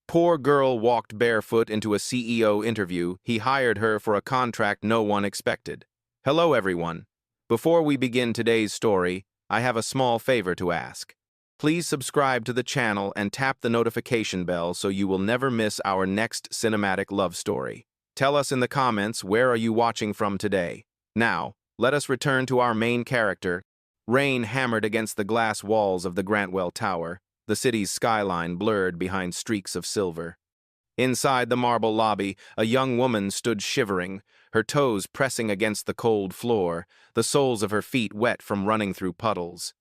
Poor girl walked barefoot into a CEO interview. He hired her for a contract no one expected. Hello, everyone. Before we begin today's story, I have a small favor to ask. Please subscribe to the channel and tap the notification bell so you will never miss our next cinematic love story. Tell us in the comments, where are you watching from today? Now, let us return to our main character. Rain hammered against the glass walls of the Grantwell Tower, the city's skyline blurred behind streaks of silver. Inside the marble lobby, a young woman stood shivering, her toes pressing against the cold floor, the soles of her feet wet from running through puddles.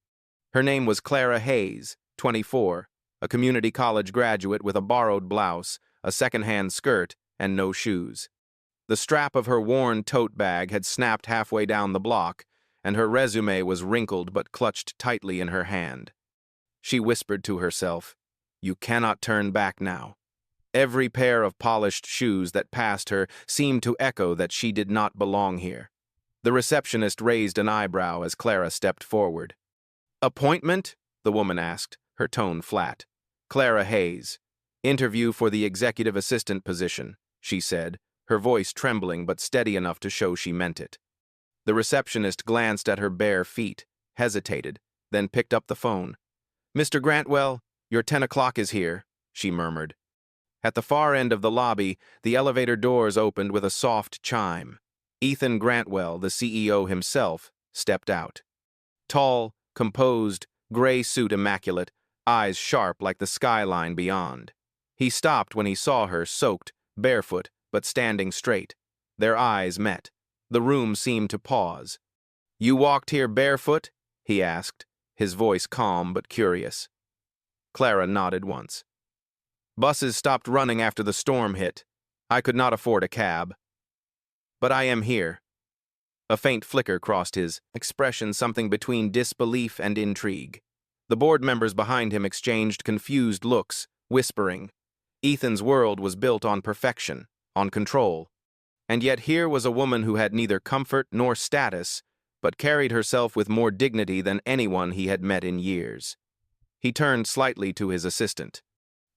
Her name was Clara Hayes, 24, a community college graduate with a borrowed blouse, a second-hand skirt, and no shoes. The strap of her worn tote bag had snapped halfway down the block, and her resume was wrinkled but clutched tightly in her hand. She whispered to herself, "You cannot turn back now." Every pair of polished shoes that passed her seemed to echo that she did not belong here. The receptionist raised an eyebrow as Clara stepped forward. "Appointment?" the woman asked, her tone flat. "Clara Hayes. Interview for the executive assistant position," she said, her voice trembling but steady enough to show she meant it. The receptionist glanced at her bare feet, hesitated, then picked up the phone. "Mr. Grantwell, your 10 o'clock is here," she murmured. At the far end of the lobby, the elevator doors opened with a soft chime. Ethan Grantwell, the CEO himself, stepped out. Tall, composed, gray suit immaculate, eyes sharp like the skyline beyond. He stopped when he saw her, soaked, barefoot, but standing straight. Their eyes met. The room seemed to pause. "You walked here barefoot?" he asked, his voice calm but curious. Clara nodded once. "Buses stopped running after the storm hit. I could not afford a cab. But I am here." A faint flicker crossed his expression, something between disbelief and intrigue. The board members behind him exchanged confused looks, whispering. Ethan's world was built on perfection, on control. And yet here was a woman who had neither comfort nor status, but carried herself with more dignity than anyone he had met in years. He turned slightly to his assistant.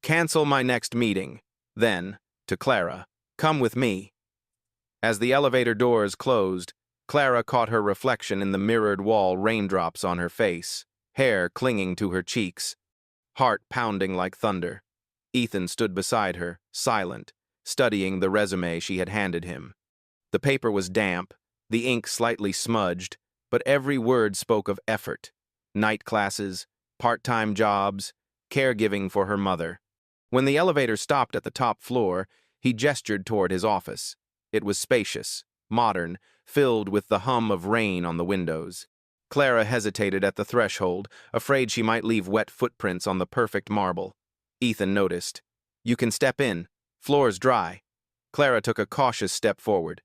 "Cancel my next meeting." Then, to Clara, "Come with me." As the elevator doors closed, Clara caught her reflection in the mirrored wall, raindrops on her face, hair clinging to her cheeks, heart pounding like thunder. Ethan stood beside her, silent, studying the resume she had handed him. The paper was damp, the ink slightly smudged, but every word spoke of effort. Night classes, part-time jobs, caregiving for her mother. When the elevator stopped at the top floor, he gestured toward his office. It was spacious, modern, filled with the hum of rain on the windows. Clara hesitated at the threshold, afraid she might leave wet footprints on the perfect marble. Ethan noticed. "You can step in. Floor's dry." Clara took a cautious step forward.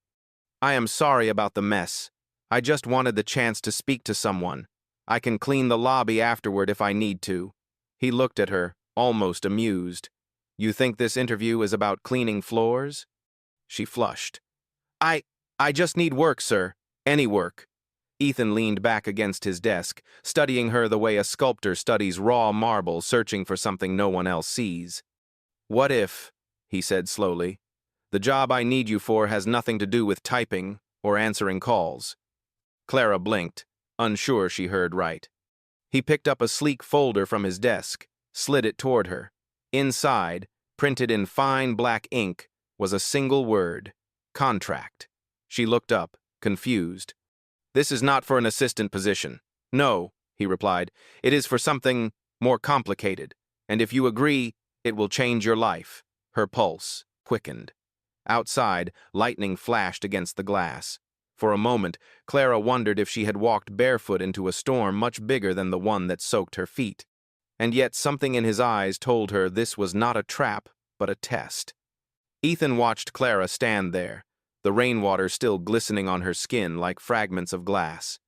"I am sorry about the mess. I just wanted the chance to speak to someone. I can clean the lobby afterward if I need to." He looked at her, almost amused. "You think this interview is about cleaning floors?" She flushed. I just need work, sir. Any work." Ethan leaned back against his desk, studying her the way a sculptor studies raw marble, searching for something no one else sees. "What if," he said slowly, "the job I need you for has nothing to do with typing or answering calls?" Clara blinked, unsure she heard right. He picked up a sleek folder from his desk, slid it toward her. Inside, printed in fine black ink, was a single word: contract. She looked up, confused. "This is not for an assistant position." "No," he replied. "It is for something more complicated, and if you agree, it will change your life." Her pulse quickened. Outside, lightning flashed against the glass. For a moment, Clara wondered if she had walked barefoot into a storm much bigger than the one that soaked her feet. And yet something in his eyes told her this was not a trap, but a test. Ethan watched Clara stand there, the rainwater still glistening on her skin like fragments of glass.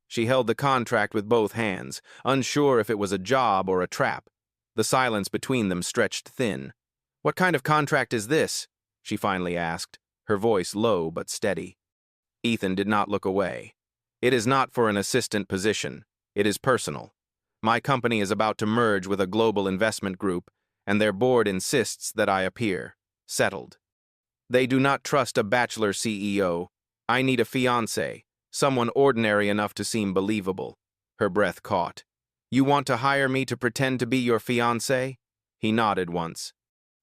She held the contract with both hands, unsure if it was a job or a trap. The silence between them stretched thin. "What kind of contract is this?" she finally asked, her voice low but steady. Ethan did not look away. "It is not for an assistant position. It is personal. My company is about to merge with a global investment group, and their board insists that I appear. Settled. They do not trust a bachelor CEO. I need a fiancé, someone ordinary enough to seem believable. Her breath caught. You want to hire me to pretend to be your fiancé? He nodded once.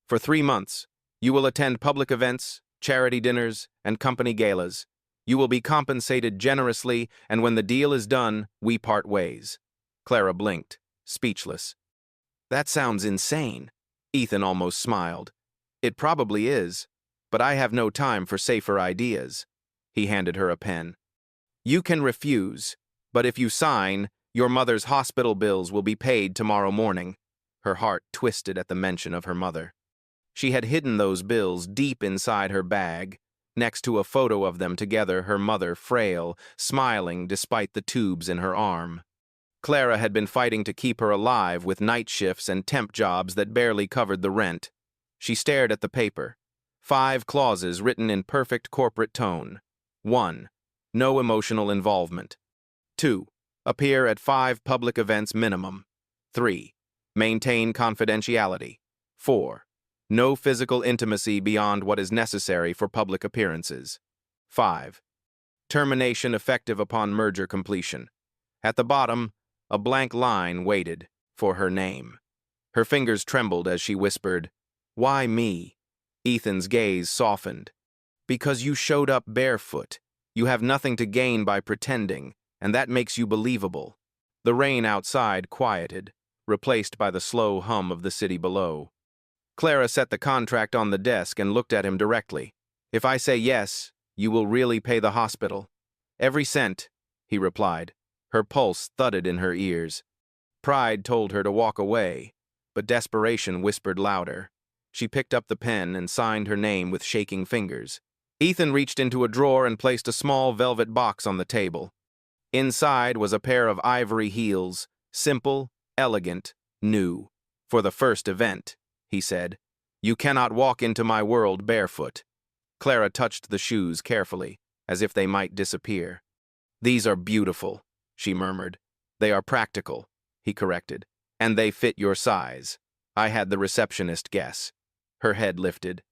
For 3 months, you will attend public events, charity dinners, and company galas. You will be compensated generously, and when the deal is done, we part ways. Clara blinked, speechless. That sounds insane. Ethan almost smiled. It probably is, but I have no time for safer ideas. He handed her a pen. You can refuse, but if you sign, your mother's hospital bills will be paid tomorrow morning. Her heart twisted at the mention of her mother. She had hidden those bills deep inside her bag, next to a photo of them together, her mother frail, smiling despite the tubes in her arm. Clara had been fighting to keep her alive with night shifts and temp jobs that barely covered the rent. She stared at the paper. 5 clauses written in perfect corporate tone. 1. No emotional involvement. 2. Appear at 5 public events minimum. 3. Maintain confidentiality. 4. No physical intimacy beyond what is necessary for public appearances. 5. Termination effective upon merger completion. At the bottom, a blank line waited for her name. Her fingers trembled as she whispered, "Why me?" Ethan's gaze softened. "Because you showed up barefoot. You have nothing to gain by pretending, and that makes you believable." The rain outside quieted, replaced by the slow hum of the city below. Clara set the contract on the desk and looked at him directly. "If I say yes, you will really pay the hospital?" "Every cent," he replied. Her pulse thudded in her ears. Pride told her to walk away, but desperation whispered louder. She picked up the pen and signed her name with shaking fingers. Ethan reached into a drawer and placed a small velvet box on the table. Inside was a pair of ivory heels, simple, elegant, new. "For the first event," he said. "You cannot walk into my world barefoot." Clara touched the shoes carefully, as if they might disappear. "These are beautiful," she murmured. "They are practical," he corrected, "and they fit your size. I had the receptionist guess." Her head lifted.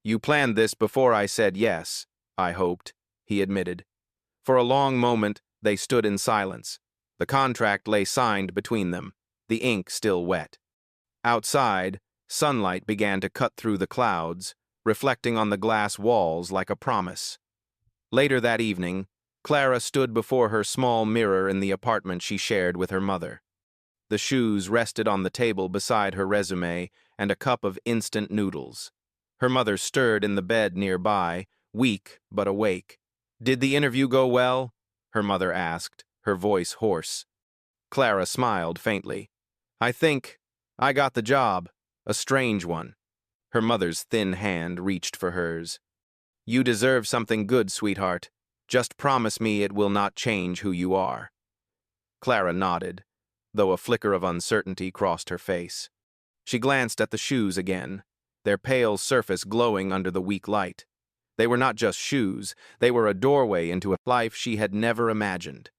"You planned this before I said yes, I hoped," he admitted. For a long moment, they stood in silence. The contract lay signed between them, the ink still wet. Outside, sunlight began to cut through the clouds, reflecting on the glass walls like a promise. Later that evening, Clara stood before her small mirror in the apartment she shared with her mother. The shoes rested on the table beside her resume and a cup of instant noodles. Her mother stirred in the bed nearby, weak but awake. "Did the interview go well?" her mother asked, her voice hoarse. Clara smiled faintly. I think I got the job, a strange one." Her mother's thin hand reached for hers. "You deserve something good, sweetheart. Just promise me it will not change who you are." Clara nodded, though a flicker of uncertainty crossed her face. She glanced at the shoes again, their pale surface glowing under the weak light. They were not just shoes, they were a doorway into a life she had never imagined.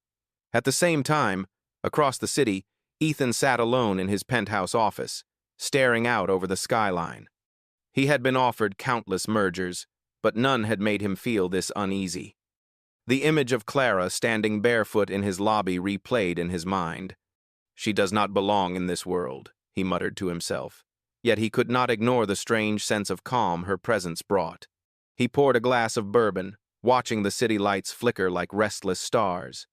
At the same time, across the city, Ethan sat alone in his penthouse office, staring out over the skyline. He had been offered countless mergers, but none had made him feel this uneasy. The image of Clara standing barefoot in his lobby replayed in his mind. "She does not belong in this world," he muttered to himself. Yet he could not ignore the strange sense of calm her presence brought. He poured a glass of bourbon, watching the city lights flicker like restless stars.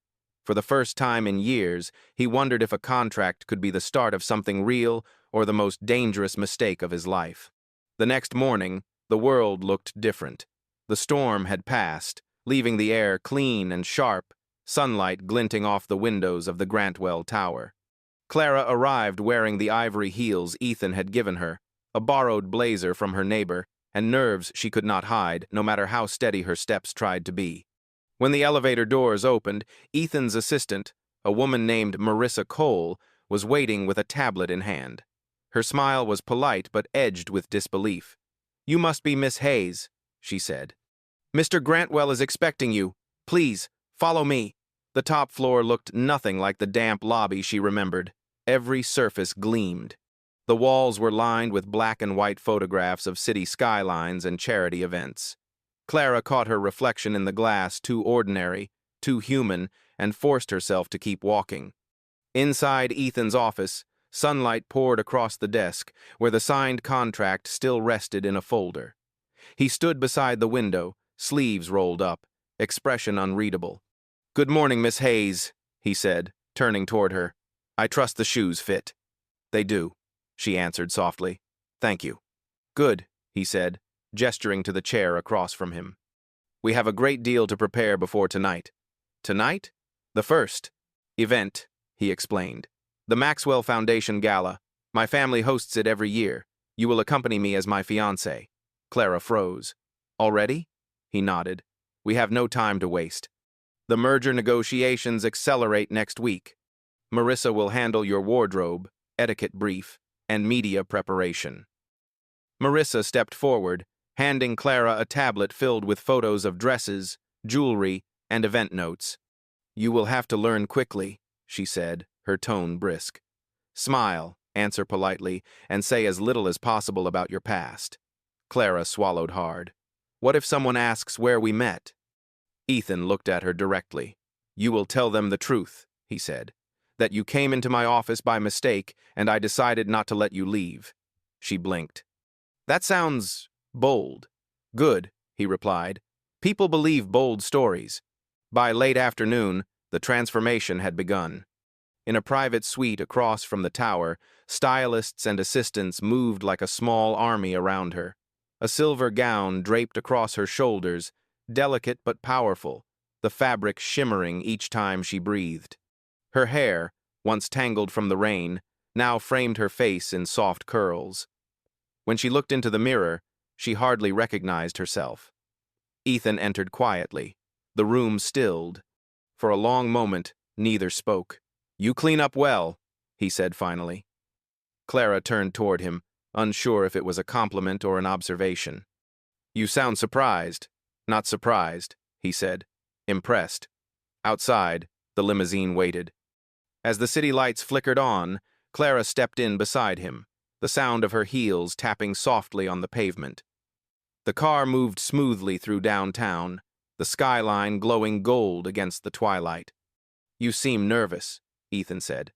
For the first time in years, he wondered if a contract could be the start of something real or the most dangerous mistake of his life. The next morning, the world looked different. The storm had passed, leaving the air clean and sharp, sunlight glinting off the windows of the Grantwell Tower. Clara arrived wearing the ivory heels Ethan had given her, a borrowed blazer from her neighbor, and nerves she could not hide, no matter how steady her steps tried to be. When the elevator doors opened, Ethan's assistant, a woman named Marissa Cole, was waiting with a tablet in hand. Her smile was polite but edged with disbelief. "You must be Miss Hayes," she said. "Mr. Grantwell is expecting you. Please, follow me." The top floor looked nothing like the damp lobby she remembered. Every surface gleamed. The walls were lined with black and white photographs of city skylines and charity events. Clara caught her reflection in the glass, too ordinary, too human, and forced herself to keep walking. Inside Ethan's office, sunlight poured across the desk, where the signed contract still rested in a folder. He stood beside the window, sleeves rolled up, expression unreadable. "Good morning, Miss Hayes," he said, turning toward her. "I trust the shoes fit." "They do," she answered softly. "Thank you." "Good," he said, gesturing to the chair across from him. "We have a great deal to prepare before tonight." "Tonight?" "The first event," he explained. "The Maxwell Foundation Gala. My family hosts it every year. You will accompany me as my fiancée." Clara froze. "Already?" He nodded. "We have no time to waste. The merger negotiations accelerate next week. Marissa will handle your wardrobe, etiquette brief, and media preparation." Marissa stepped forward, handing Clara a tablet filled with photos of dresses, jewelry, and event notes. "You will have to learn quickly," she said, her tone brisk. "Smile, answer politely, and say as little as possible about your past." Clara swallowed hard. "What if someone asks where we met?" Ethan looked at her directly. "You will tell them the truth," he said. "That you came into my office by mistake, and I decided not to let you leave." She blinked. "That sounds bold." "Good," he replied. "People believe bold stories." By late afternoon, the transformation had begun. In a private suite across from the tower, stylists and assistants moved like a small army around her. A silver gown draped across her shoulders, delicate but powerful, the fabric shimmering each time she breathed. Her hair, once tangled from the rain, now framed her face in soft curls. When she looked into the mirror, she hardly recognized herself. Ethan entered quietly. The room stilled. For a long moment, neither spoke. "You clean up well," he said finally. Clara turned toward him, unsure if it was a compliment or an observation. "You sound surprised." "Not surprised," he said. "Impressed." Outside, the limousine waited. As the city lights flickered on, Clara stepped in beside him, the sound of her heels tapping softly on the pavement. The car moved smoothly through downtown, the skyline glowing gold against the twilight. "You seem nervous," Ethan said.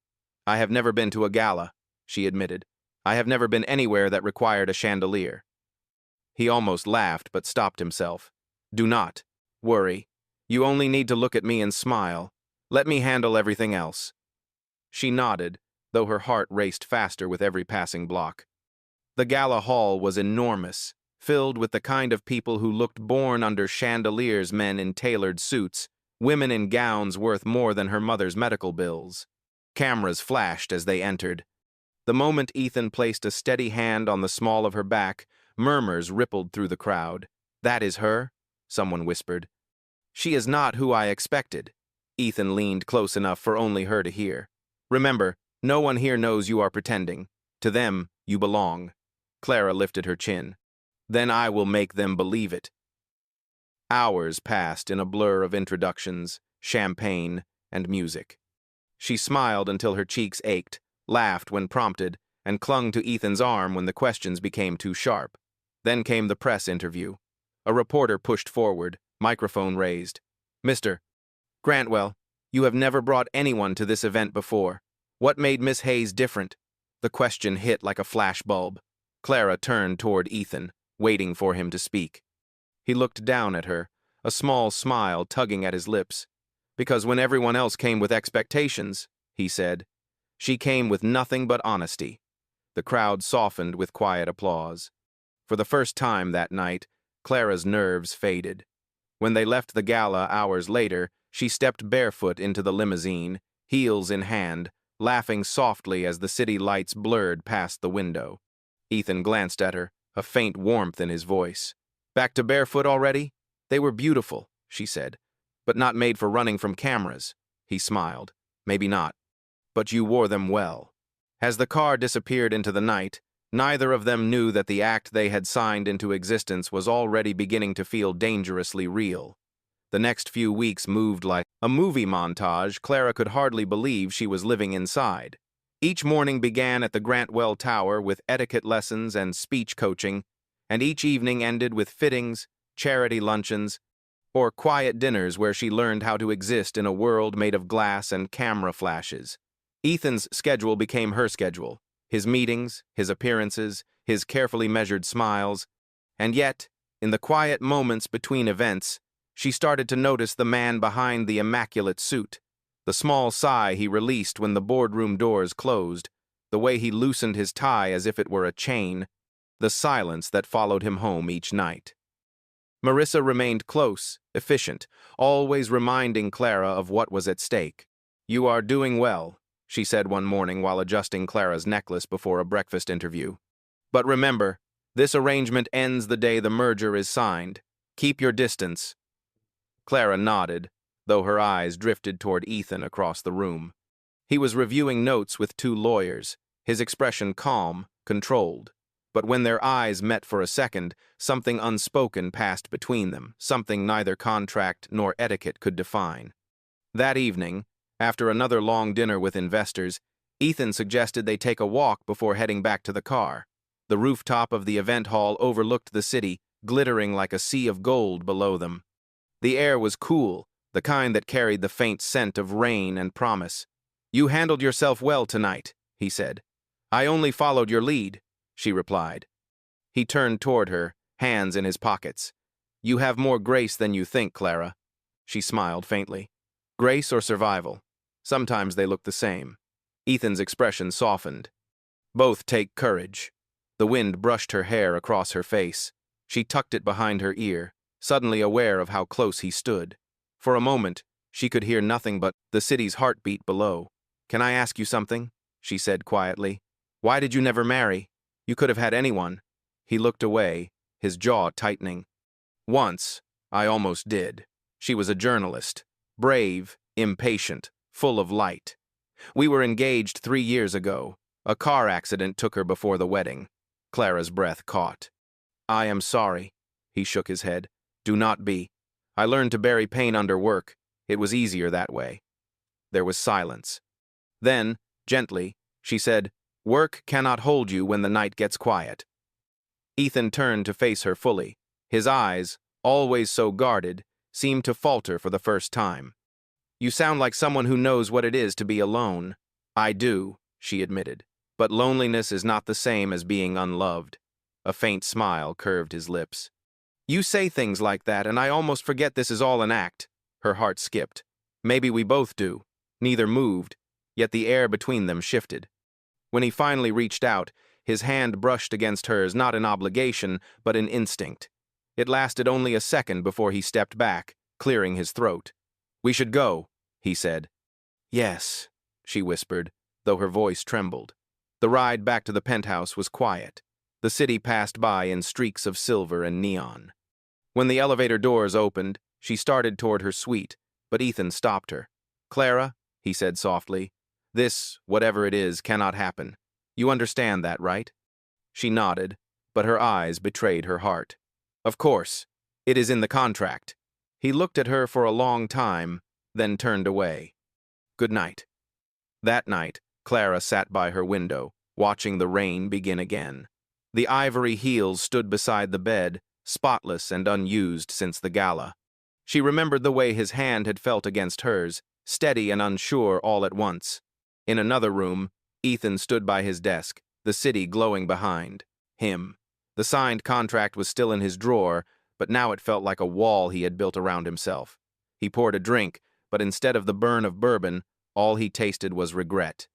"I have never been to a gala," she admitted. "I have never been anywhere that required a chandelier." He almost laughed, but stopped himself. "Do not worry. You only need to look at me and smile. Let me handle everything else." She nodded, though her heart raced faster with every passing block. The gala hall was enormous, filled with the kind of people who looked born under chandeliers, men in tailored suits, women in gowns worth more than her mother's medical bills. Cameras flashed as they entered. The moment Ethan placed a steady hand on the small of her back, murmurs rippled through the crowd. "That is her?" someone whispered. "She is not who I expected." Ethan leaned close enough for only her to hear. "Remember, no one here knows you are pretending. To them, you belong." Clara lifted her chin. "Then I will make them believe it." Hours passed in a blur of introductions, champagne, and music. She smiled until her cheeks ached, laughed when prompted, and clung to Ethan's arm when the questions became too sharp. Then came the press interview. A reporter pushed forward, microphone raised. "Mr. Grantwell, you have never brought anyone to this event before. What made Miss Hayes different?" The question hit like a flashbulb. Clara turned toward Ethan, waiting for him to speak. He looked down at her, a small smile tugging at his lips. "Because when everyone else came with expectations," he said, "she came with nothing but honesty." The crowd softened with quiet applause. For the first time that night, Clara's nerves faded. When they left the gala hours later, she stepped barefoot into the limousine, heels in hand, laughing softly as the city lights blurred past the window. Ethan glanced at her, a faint warmth in his voice. "Back to barefoot already?" "They were beautiful," she said, "but not made for running from cameras." He smiled. "Maybe not. But you wore them well." As the car disappeared into the night, neither of them knew that the act they had signed into existence was already beginning to feel dangerously real. The next few weeks moved like a movie montage Clara could hardly believe she was living inside. Each morning began at the Grantwell Tower with etiquette lessons and speech coaching, and each evening ended with fittings, charity luncheons, or quiet dinners where she learned how to exist in a world made of glass and camera flashes. Ethan's schedule became her schedule, his meetings, his appearances, his carefully measured smiles, and yet, in the quiet moments between events, she started to notice the man behind the immaculate suit, the small sigh he released when the boardroom doors closed, the way he loosened his tie as if it were a chain, the silence that followed him home each night. Marissa remained close, efficient, always reminding Clara of what was at stake. "You are doing well," she said one morning while adjusting Clara's necklace before a breakfast interview. "But remember, this arrangement ends the day the merger is signed. Keep your distance." Clara nodded, though her eyes drifted toward Ethan across the room. He was reviewing notes with two lawyers, his expression calm, controlled. But when their eyes met for a second, something unspoken passed between them, something neither contract nor etiquette could define. That evening, after another long dinner with investors, Ethan suggested they take a walk before heading back to the car. The rooftop of the event hall overlooked the city, glittering like a sea of gold below them. The air was cool, the kind that carried the faint scent of rain and promise. "You handled yourself well tonight," he said. "I only followed your lead," she replied. He turned toward her, hands in his pockets. "You have more grace than you think, Clara." She smiled faintly. "Grace or survival? Sometimes they look the same." Ethan's expression softened. "Both take courage." The wind brushed her hair across her face. She tucked it behind her ear, suddenly aware of how close he stood. For a moment, she could hear nothing but the city's heartbeat below. "Can I ask you something?" she said quietly. "Why did you never marry? You could have had anyone." He looked away, his jaw tightening. "Once, I almost did. She was a journalist. Brave, impatient, full of light. We were engaged 3 years ago. A car accident took her before the wedding." Clara's breath caught. "I am sorry." He shook his head. "Do not be. I learned to bury pain under work. It was easier that way." There was silence. Then, gently, she said, "Work cannot hold you when the night gets quiet." Ethan turned to face her fully. His eyes, always so guarded, seemed to falter for the first time. "You sound like someone who knows what it is to be alone." "I do," she admitted. "But loneliness is not the same as being unloved." A faint smile curved his lips. "You say things like that, and I almost forget this is all an act." Her heart skipped. "Maybe we both do." Neither moved, yet the air between them shifted. When he finally reached out, his hand brushed against hers not in obligation, but in instinct. It lasted only a second before he stepped back, clearing his throat. "We should go," he said. "Yes," she whispered, though her voice trembled. The ride back to the penthouse was quiet. The city passed by in streaks of silver and neon. When the elevator doors opened, she started toward her suite, but Ethan stopped her. "Clara," he said softly, "this, whatever it is, cannot happen. You understand that, right?" She nodded, but her eyes betrayed her heart. "Of course. It is in the contract." He looked at her for a long time, then turned away. "Good night." That night, Clara sat by her window, watching the rain begin again. The ivory heels stood beside the bed, spotless and unused since the gala. She remembered the way his hand had felt against hers, steady and unsure all at once. In another room, Ethan stood by his desk, the city glowing behind him. The signed contract was still in his drawer, but now it felt like a wall he had built around himself. He poured a drink, but instead of the burn of bourbon, all he tasted was regret.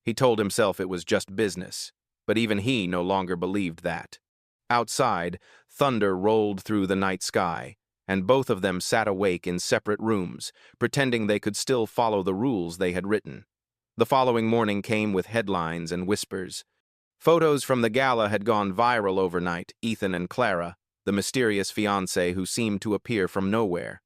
He told himself it was just business, but even he no longer believed that. Outside, thunder rolled through the night sky, and both of them sat awake in separate rooms, pretending they could still follow the rules they had written. The following morning came with headlines and whispers. Photos from the gala had gone viral overnight, Ethan and Clara, the mysterious fiancée who seemed to appear from nowhere.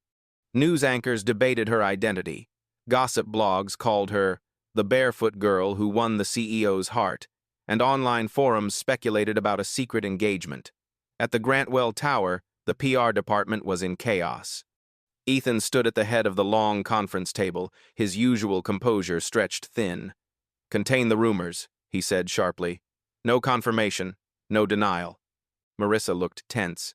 News anchors debated her identity. Gossip blogs called her the barefoot girl who won the CEO's heart, and online forums speculated about a secret engagement. At the Grantwell Tower, the PR department was in chaos. Ethan stood at the head of the long conference table, his usual composure stretched thin. Contain the rumors, he said sharply. No confirmation, no denial. Marissa looked tense.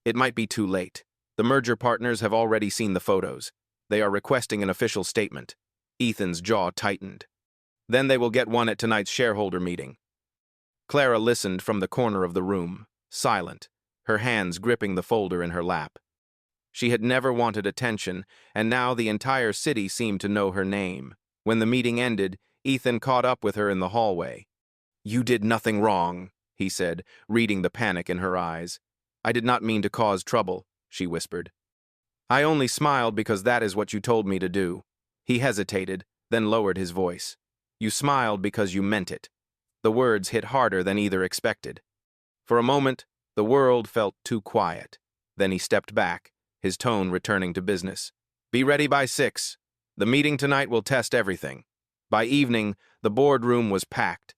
It might be too late. The merger partners have already seen the photos. They are requesting an official statement. Ethan's jaw tightened. Then they will get one at tonight's shareholder meeting. Clara listened from the corner of the room, silent, her hands gripping the folder in her lap. She had never wanted attention, and now the entire city seemed to know her name. When the meeting ended, Ethan caught up with her in the hallway. "You did nothing wrong," he said, reading the panic in her eyes. "I did not mean to cause trouble," she whispered. "I only smiled because that is what you told me to do." He hesitated, then lowered his voice. "You smiled because you meant it." The words hit harder than either expected. For a moment, the world felt too quiet. Then he stepped back, his tone returning to business. "Be ready by 6. The meeting tonight will test everything." By evening, the boardroom was packed.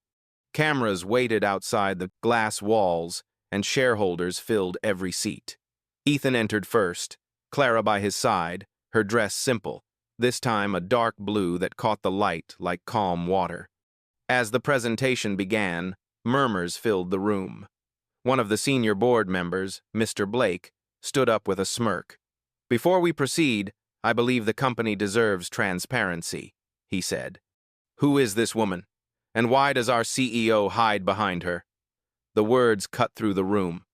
Cameras waited outside the glass walls, and shareholders filled every seat. Ethan entered first, Clara by his side, her dress simple, this time a dark blue that caught the light like calm water. As the presentation began, murmurs filled the room. One of the senior board members, Mr. Blake, stood up with a smirk. "Before we proceed, I believe the company deserves transparency," he said. "Who is this woman? And why does our CEO hide behind her?" The words cut through the room.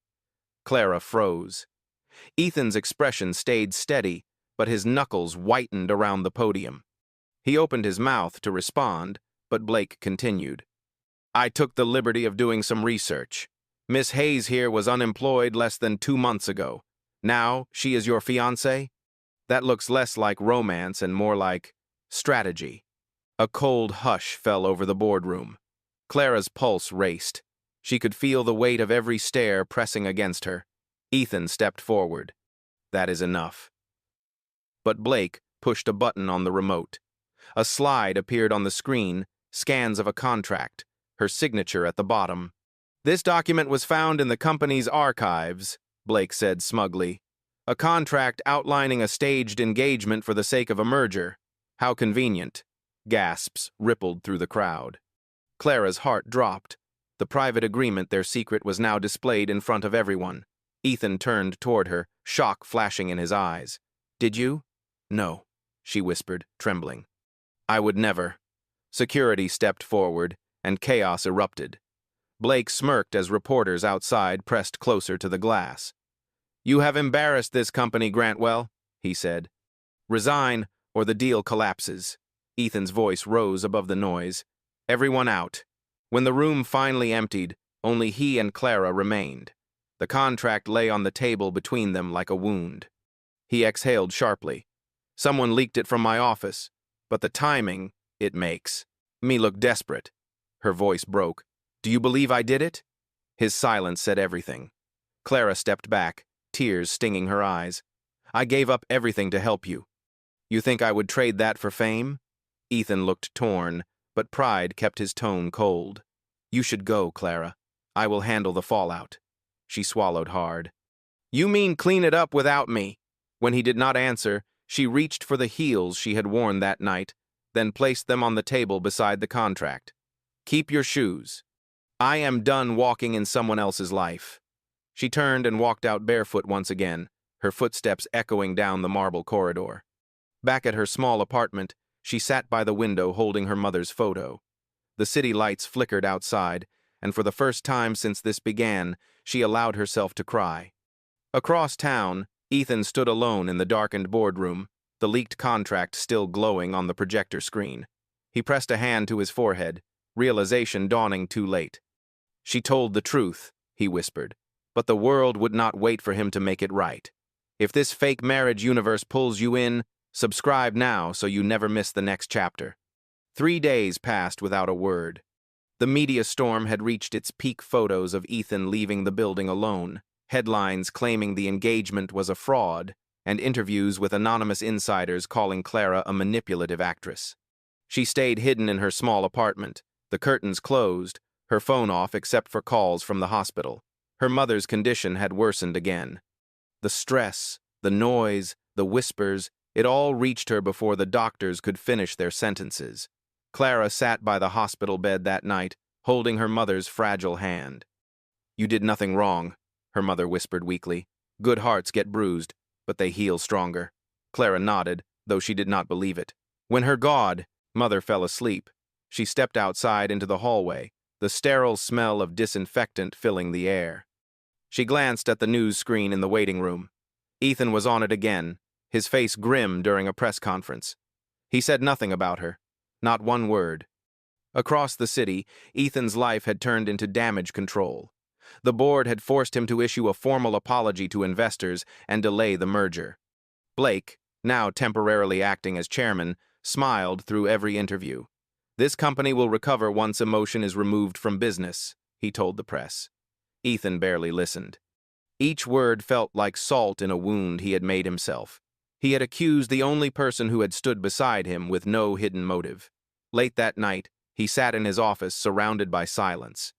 Clara froze. Ethan's expression stayed steady, but his knuckles whitened around the podium. He opened his mouth to respond, but Blake continued. "I took the liberty of doing some research. Miss Hayes here was unemployed less than 2 months ago. Now she is your fiancée? That looks less like romance and more like strategy." A cold hush fell over the boardroom. Clara's pulse raced. She could feel the weight of every stare pressing against her. Ethan stepped forward. "That is enough." But Blake pushed a button on the remote. A slide appeared on the screen, scans of a contract, her signature at the bottom. "This document was found in the company's archives," Blake said smugly. "A contract outlining a staged engagement for the sake of a merger. How convenient." Gasps rippled through the crowd. Clara's heart dropped. The private agreement, their secret, was now displayed in front of everyone. Ethan turned toward her, shock flashing in his eyes. "Did you?" "No," she whispered, trembling. "I would never." Security stepped forward, and chaos erupted. Blake smirked as reporters outside pressed closer to the glass. "You have embarrassed this company, Grantwell," he said. "Resign, or the deal collapses." Ethan's voice rose above the noise. "Everyone out." When the room finally emptied, only he and Clara remained. The contract lay on the table between them like a wound. He exhaled sharply. "Someone leaked it from my office, but the timing it makes me look desperate." Her voice broke. "Do you believe I did it?" His silence said everything. Clara stepped back, tears stinging her eyes. "I gave up everything to help you. You think I would trade that for fame?" Ethan looked torn, but pride kept his tone cold. "You should go, Clara. I will handle the fallout." She swallowed hard. "You mean clean it up without me?" When he did not answer, she reached for the heels she had worn that night, then placed them on the table beside the contract. "Keep your shoes. I am done walking in someone else's life." She turned and walked out barefoot once again, her footsteps echoing down the marble corridor. Back at her small apartment, she sat by the window holding her mother's photo. The city lights flickered outside, and for the first time since this began, she allowed herself to cry. Across town, Ethan stood alone in the darkened boardroom, the leaked contract still glowing on the projector screen. He pressed a hand to his forehead, realization dawning too late. "She told the truth," he whispered, "but the world would not wait for him to make it right. If this fake marriage universe pulls you in, subscribe now so you never miss the next chapter." 3 days passed without a word. The media storm had reached its peak. Photos of Ethan leaving the building alone, headlines claiming the engagement was a fraud, and interviews with anonymous insiders calling Clara a manipulative actress. She stayed hidden in her small apartment, the curtains closed, her phone off except for calls from the hospital. Her mother's condition had worsened again. The stress, the noise, the whispers, it all reached her before the doctors could finish their sentences. Clara sat by the hospital bed that night, holding her mother's fragile hand. "You did nothing wrong," her mother whispered weakly. "Good hearts get bruised, but they heal stronger." Clara nodded, though she did not believe it. When her mother fell asleep, she stepped outside into the hallway, the sterile smell of disinfectant filling the air. She glanced at the news screen in the waiting room. Ethan was on it again, his face grim during a press conference. He said nothing about her, not one word. Across the city, Ethan's life had turned into damage control. The board had forced him to issue a formal apology to investors and delay the merger. Blake, now temporarily acting as chairman, smiled through every interview. "This company will recover once emotion is removed from business," he told the press. Ethan barely listened. Each word felt like salt in a wound he had made himself. He had accused the only person who had stood beside him with no hidden motive. Late that night, he sat in his office surrounded by silence.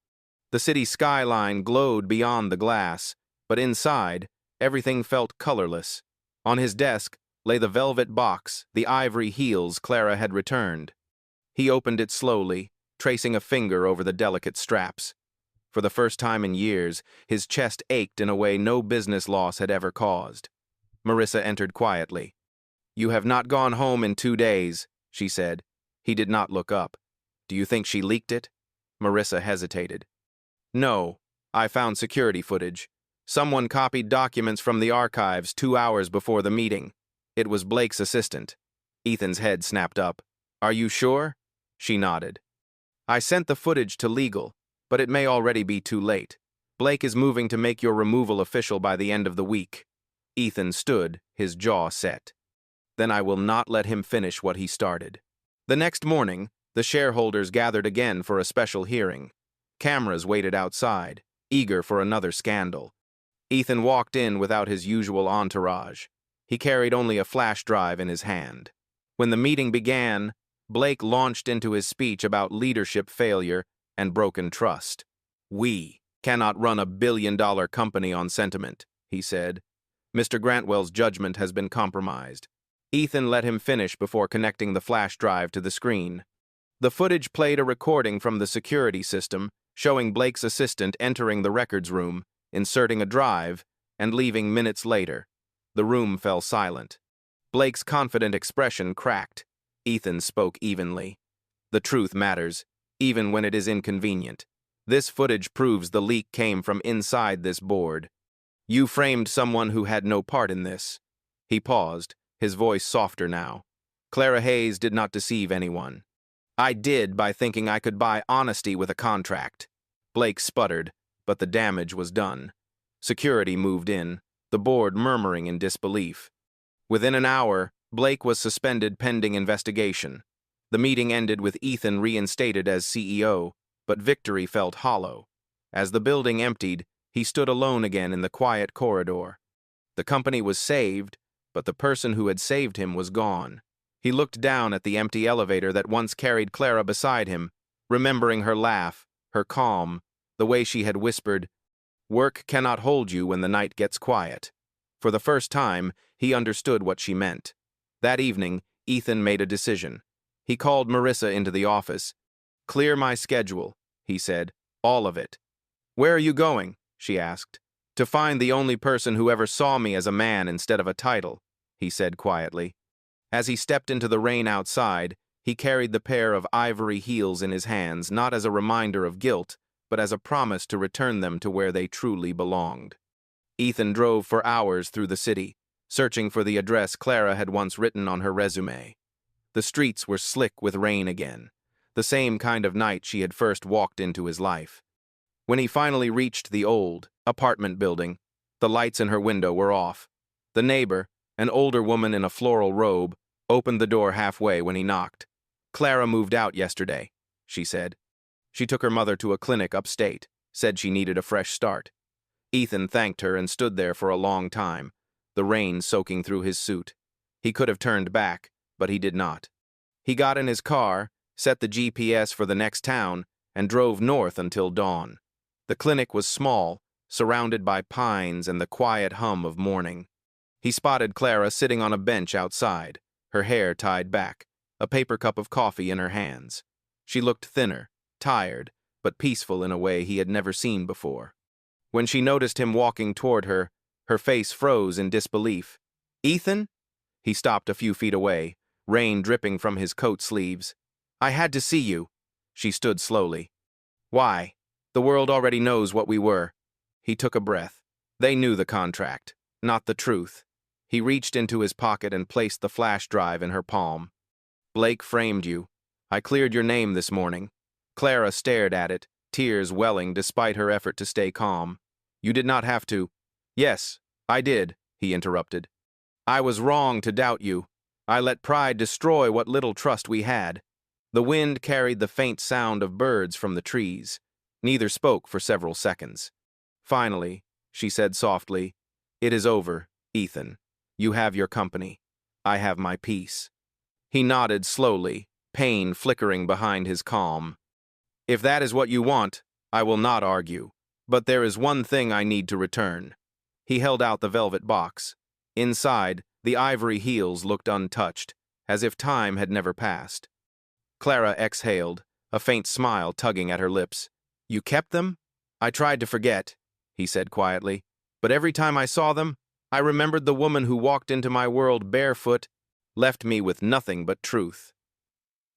The city skyline glowed beyond the glass, but inside, everything felt colorless. On his desk lay the velvet box, the ivory heels Clara had returned. He opened it slowly, tracing a finger over the delicate straps. For the first time in years, his chest ached in a way no business loss had ever caused. Marissa entered quietly. "You have not gone home in 2 days," she said. He did not look up. "Do you think she leaked it?" Marissa hesitated. "No, I found security footage. Someone copied documents from the archives 2 hours before the meeting. It was Blake's assistant." Ethan's head snapped up. "Are you sure?" She nodded. "I sent the footage to legal, but it may already be too late. Blake is moving to make your removal official by the end of the week." Ethan stood, his jaw set. "Then I will not let him finish what he started." The next morning, the shareholders gathered again for a special hearing. Cameras waited outside, eager for another scandal. Ethan walked in without his usual entourage. He carried only a flash drive in his hand. When the meeting began, Blake launched into his speech about leadership failure and broken trust. "We cannot run a billion-dollar company on sentiment," he said. "Mr. Grantwell's judgment has been compromised." Ethan let him finish before connecting the flash drive to the screen. The footage played a recording from the security system, showing Blake's assistant entering the records room, inserting a drive, and leaving minutes later. The room fell silent. Blake's confident expression cracked. Ethan spoke evenly. "The truth matters, even when it is inconvenient. This footage proves the leak came from inside this board. You framed someone who had no part in this." He paused, his voice softer now. "Clara Hayes did not deceive anyone. I did by thinking I could buy honesty with a contract." Blake sputtered, but the damage was done. Security moved in, the board murmuring in disbelief. Within an hour, Blake was suspended pending investigation. The meeting ended with Ethan reinstated as CEO, but victory felt hollow. As the building emptied, he stood alone again in the quiet corridor. The company was saved, but the person who had saved him was gone. He looked down at the empty elevator that once carried Clara beside him, remembering her laugh, her calm, the way she had whispered, "Work cannot hold you when the night gets quiet." For the first time, he understood what she meant. That evening, Ethan made a decision. He called Marissa into the office. "Clear my schedule," he said, "all of it." "Where are you going?" she asked. "To find the only person who ever saw me as a man instead of a title," he said quietly. As he stepped into the rain outside, he carried the pair of ivory heels in his hands, not as a reminder of guilt, but as a promise to return them to where they truly belonged. Ethan drove for hours through the city, searching for the address Clara had once written on her resume. The streets were slick with rain again, the same kind of night she had first walked into his life. When he finally reached the old apartment building, the lights in her window were off. The neighbor, an older woman in a floral robe, opened the door halfway when he knocked. "Clara moved out yesterday," she said. "She took her mother to a clinic upstate, said she needed a fresh start." Ethan thanked her and stood there for a long time, the rain soaking through his suit. He could have turned back, but he did not. He got in his car, set the GPS for the next town, and drove north until dawn. The clinic was small, surrounded by pines and the quiet hum of morning. He spotted Clara sitting on a bench outside, her hair tied back. a paper cup of coffee in her hands. She looked thinner, tired, but peaceful in a way he had never seen before. When she noticed him walking toward her, her face froze in disbelief. "Ethan?" He stopped a few feet away, rain dripping from his coat sleeves. "I had to see you." She stood slowly. "Why? The world already knows what we were." He took a breath. They knew the contract, not the truth. He reached into his pocket and placed the flash drive in her palm. "Blake framed you. I cleared your name this morning." Clara stared at it, tears welling despite her effort to stay calm. "You did not have to." "Yes, I did," he interrupted. "I was wrong to doubt you. I let pride destroy what little trust we had." The wind carried the faint sound of birds from the trees. Neither spoke for several seconds. Finally, she said softly, "It is over, Ethan. You have your company. I have my peace." He nodded slowly, pain flickering behind his calm. "If that is what you want, I will not argue. But there is one thing I need to return." He held out the velvet box. Inside, the ivory heels looked untouched, as if time had never passed. Clara exhaled, a faint smile tugging at her lips. "You kept them?" "I tried to forget," he said quietly. "But every time I saw them, I remembered the woman who walked into my world barefoot, left me with nothing but truth."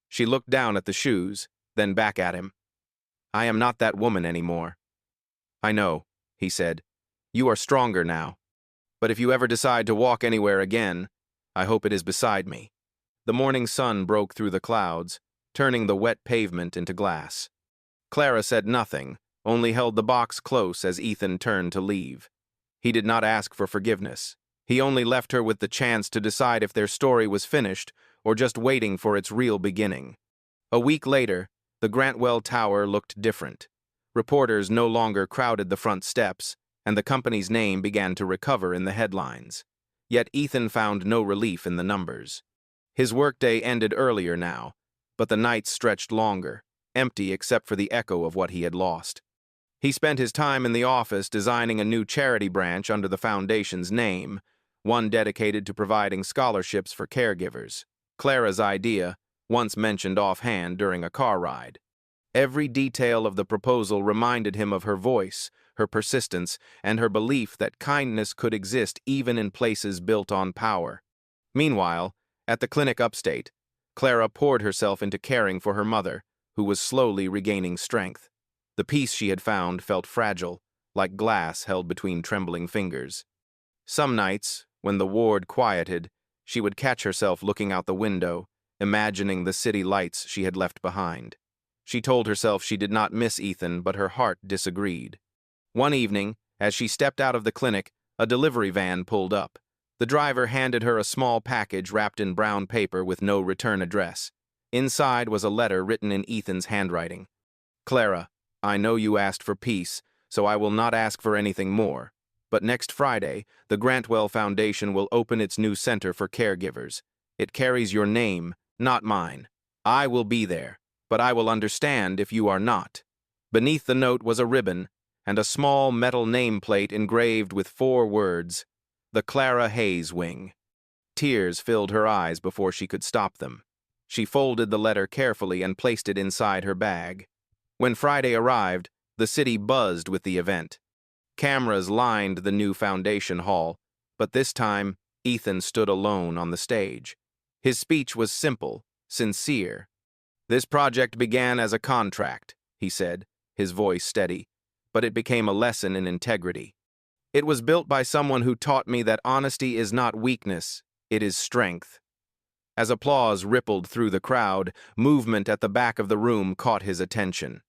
She looked down at the shoes, then back at him. "I am not that woman anymore." "I know," he said. "You are stronger now. But if you ever decide to walk anywhere again, I hope it is beside me." The morning sun broke through the clouds, turning the wet pavement into glass. Clara said nothing, only held the box close as Ethan turned to leave. He did not ask for forgiveness. He only left her with the chance to decide if their story was finished or just waiting for its real beginning. A week later, the Grantwell Tower looked different. Reporters no longer crowded the front steps, and the company's name began to recover in the headlines. Yet Ethan found no relief in the numbers. His workday ended earlier now, but the nights stretched longer, empty except for the echo of what he had lost. He spent his time in the office designing a new charity branch under the foundation's name, one dedicated to providing scholarships for caregivers. Clara's idea, once mentioned offhand during a car ride. Every detail of the proposal reminded him of her voice, her persistence, and her belief that kindness could exist even in places built on power. Meanwhile, at the clinic upstate, Clara poured herself into caring for her mother, who was slowly regaining strength. The peace she had found felt fragile, like glass held between trembling fingers. Some nights, when the ward quieted, she would catch herself looking out the window, imagining the city lights she had left behind. She told herself she did not miss Ethan, but her heart disagreed. One evening, as she stepped out of the clinic, a delivery van pulled up. The driver handed her a small package wrapped in brown paper with no return address. Inside was a letter written in Ethan's handwriting. "Clara, I know you asked for peace, so I will not ask for anything more. But next Friday, the Grantwell Foundation will open its new center for caregivers. It carries your name, not mine. I will be there, but I will understand if you are not." Beneath the note was a ribbon and a small metal nameplate engraved with 4 words, "The Clara Hayes Wing." Tears filled her eyes before she could stop them. She folded the letter carefully and placed it inside her bag. When Friday arrived, the city buzzed with the event. Cameras lined the new foundation hall, but this time, Ethan stood alone on the stage. His speech was simple, sincere. "This project began as a contract," he said, his voice steady, "but it became a lesson in integrity. It was built by someone who taught me that honesty is not weakness, it is strength." As applause rippled through the crowd, movement at the back of the room caught his attention.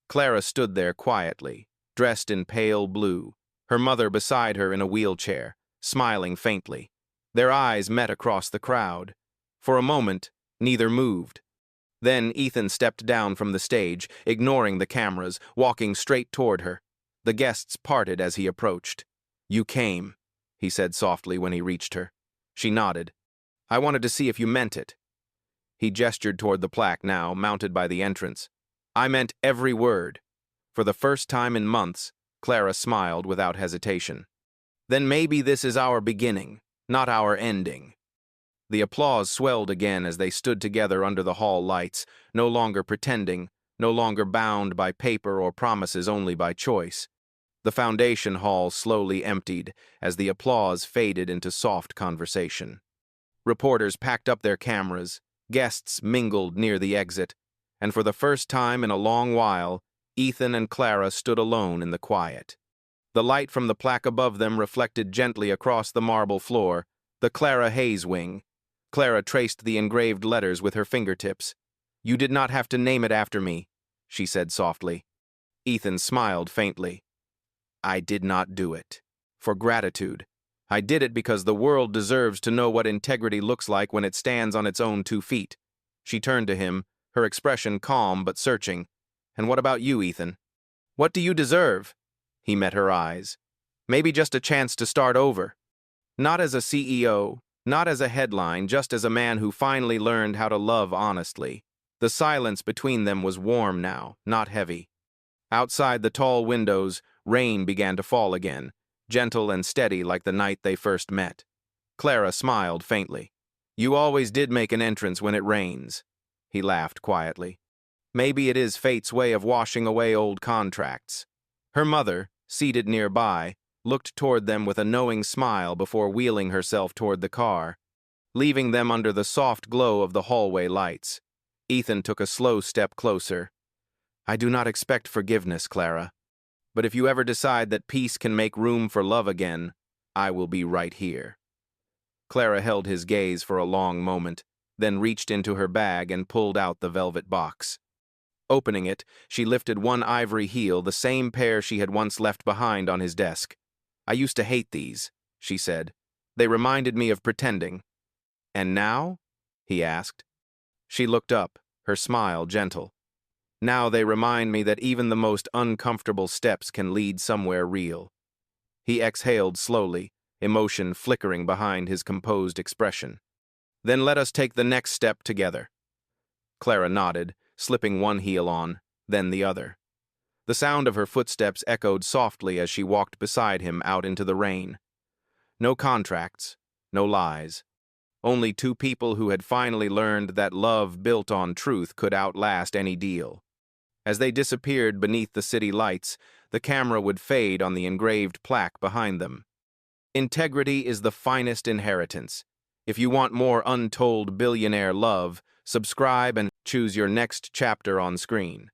Clara stood there quietly, dressed in pale blue, her mother beside her in a wheelchair, smiling faintly. Their eyes met across the crowd. For a moment, neither moved. Then Ethan stepped down from the stage, ignoring the cameras, walking straight toward her. The guests parted as he approached. "You came," he said softly when he reached her. She nodded. "I wanted to see if you meant it." He gestured toward the plaque now, mounted by the entrance. "I meant every word." For the first time in months, Clara smiled without hesitation. "Then maybe this is our beginning, not our ending." The applause swelled again as they stood together under the hall lights, no longer pretending, no longer bound by paper or promises, only by choice. The foundation hall slowly emptied as the applause faded into soft conversation. Reporters packed up their cameras, guests mingled near the exit, and for the first time in a long while, Ethan and Clara stood alone in the quiet. The light from the plaque above them reflected gently across the marble floor, the Clara Hayes wing. Clara traced the engraved letters with her fingertips. "You did not have to name it after me," she said softly. Ethan smiled faintly. "I did not do it for gratitude. I did it because the world deserves to know what integrity looks like when it stands on its own 2 feet. She turned to him, her expression calm but searching. "And what about you, Ethan? What do you deserve?" He met her eyes. "Maybe just a chance to start over. Not as a CEO, not as a headline, just as a man who finally learned how to love honestly." The silence between them was warm now, not heavy. Outside the tall windows, rain began to fall again, gentle and steady like the night they first met. Clara smiled faintly. "You always did make an entrance when it rains." He laughed quietly. "Maybe it is fate's way of washing away old contracts." Her mother, seated nearby, looked toward them with a knowing smile before wheeling herself toward the car, leaving them under the soft glow of the hallway lights. Ethan took a slow step closer. "I do not expect forgiveness, Clara. But if you ever decide that peace can make room for love again, I will be right here." Clara held his gaze for a long moment, then reached into her bag and pulled out the velvet box. Opening it, she lifted one ivory heel, the same pair she had once left behind on his desk. "I used to hate these," she said. "They reminded me of pretending." "And now?" he asked. She looked up, her smile gentle. "Now they remind me that even the most uncomfortable steps can lead somewhere real." He exhaled slowly, emotion flickering behind his composed expression. "Then let us take the next step together." Clara nodded, slipping one heel on, then the other. The sound of her footsteps echoed softly as she walked beside him out into the rain. No contracts, no lies. Only 2 people who had finally learned that love built on truth could outlast any deal. As they disappeared beneath the city lights, the camera would fade on the engraved plaque behind them. Integrity is the finest inheritance. If you want more untold billionaire love, subscribe and choose your next chapter on screen.